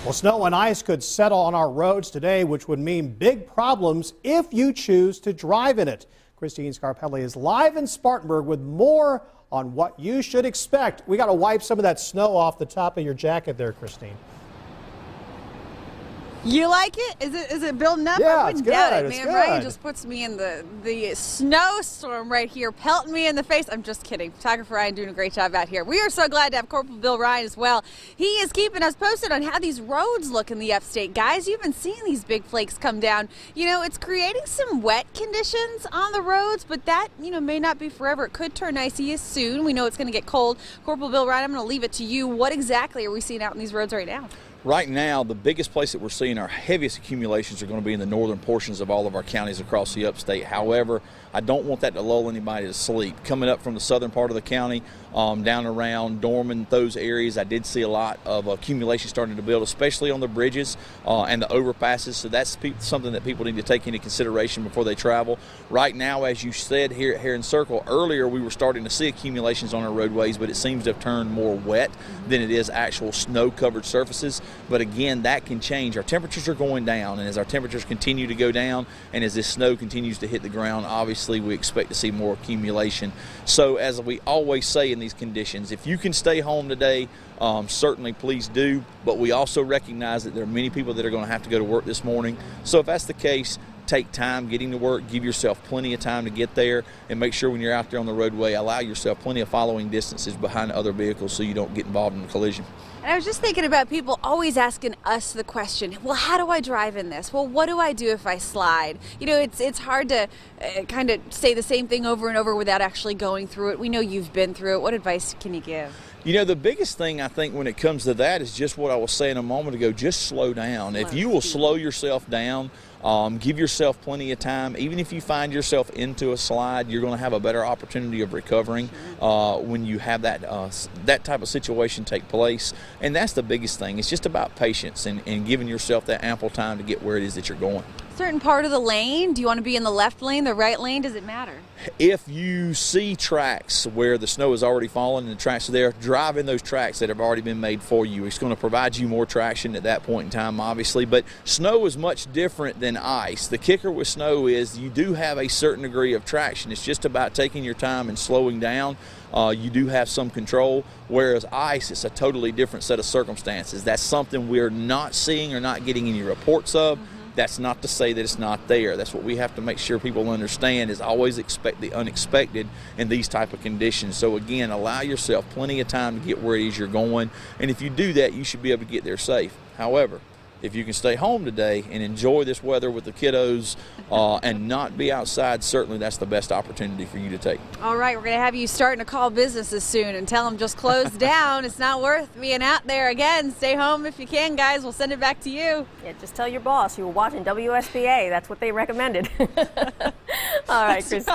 Well, snow and ice could settle on our roads today, which would mean big problems if you choose to drive in it. Christine Scarpelli is live in Spartanburg with more on what you should expect. We got to wipe some of that snow off the top of your jacket there, Christine. You like it? Is it building up? Yeah, I it's wouldn't doubt good. it, It's man. good. Ryan just puts me in the snowstorm right here, pelting me in the face. I'm just kidding. Photographer Ryan doing a great job out here. We are so glad to have Corporal Bill Ryan as well. He is keeping us posted on how these roads look in the upstate. Guys, you've been seeing these big flakes come down. You know, it's creating some wet conditions on the roads, but that, may not be forever. It could turn icy soon. We know it's going to get cold. Corporal Bill Ryan, I'm going to leave it to you. What exactly are we seeing out in these roads right now? Right now, the biggest place that we're seeing our heaviest accumulations are going to be in the northern portions of all of our counties across the upstate. However, I don't want that to lull anybody to sleep. Coming up from the southern part of the county, down around Dorman, those areas, I did see a lot of accumulation starting to build, especially on the bridges and the overpasses. So that's something that people need to take into consideration before they travel. Right now, as you said here at Heron Circle, earlier we were starting to see accumulations on our roadways, but it seems to have turned more wet than it is actual snow-covered surfaces. But again, that can change. Our temperatures are going down, and as our temperatures continue to go down and as this snow continues to hit the ground, obviously we expect to see more accumulation. So as we always say in these conditions, if you can stay home today, certainly please do, but we also recognize that there are many people that are going to have to go to work this morning. So if that's the case, take time getting to work, give yourself plenty of time to get there, and make sure when you're out there on the roadway, allow yourself plenty of following distances behind other vehicles so you don't get involved in a collision. And I was just thinking about people always asking us the question, well, how do I drive in this? Well, what do I do if I slide? It's hard to kind of say the same thing over and over without actually going through it. We know you've been through it. What advice can you give? The biggest thing I think when it comes to that is just what I was saying a moment ago, just slow down. If you will slow yourself down, give yourself plenty of time. Even if you find yourself into a slide, you're going to have a better opportunity of recovering when you have that type of situation take place. And that's the biggest thing. It's just about patience and giving yourself that ample time to get where it is that you're going. Certain part of the lane, do you want to be in the left lane, the right lane? Does it matter? If you see tracks where the snow has already fallen and the tracks are there, drive in those tracks that have already been made for you. It's going to provide you more traction at that point in time, obviously, but snow is much different than ice. The kicker with snow is you do have a certain degree of traction. It's just about taking your time and slowing down. You do have some control, whereas ice is a totally different set of circumstances. That's something we're not seeing or not getting any reports of. That's not to say that it's not there. That's what we have to make sure people understand, is always expect the unexpected in these type of conditions. So again, allow yourself plenty of time to get where it is you're going, and if you do that, you should be able to get there safe. However, if you can stay home today and enjoy this weather with the kiddos and not be outside, certainly that's the best opportunity for you to take. All right, we're going to have you starting to call businesses soon and tell them just close down. It's not worth being out there. Again, stay home if you can, guys. We'll send it back to you. Yeah, just tell your boss you were watching WSBA. That's what they recommended. All right, Christine.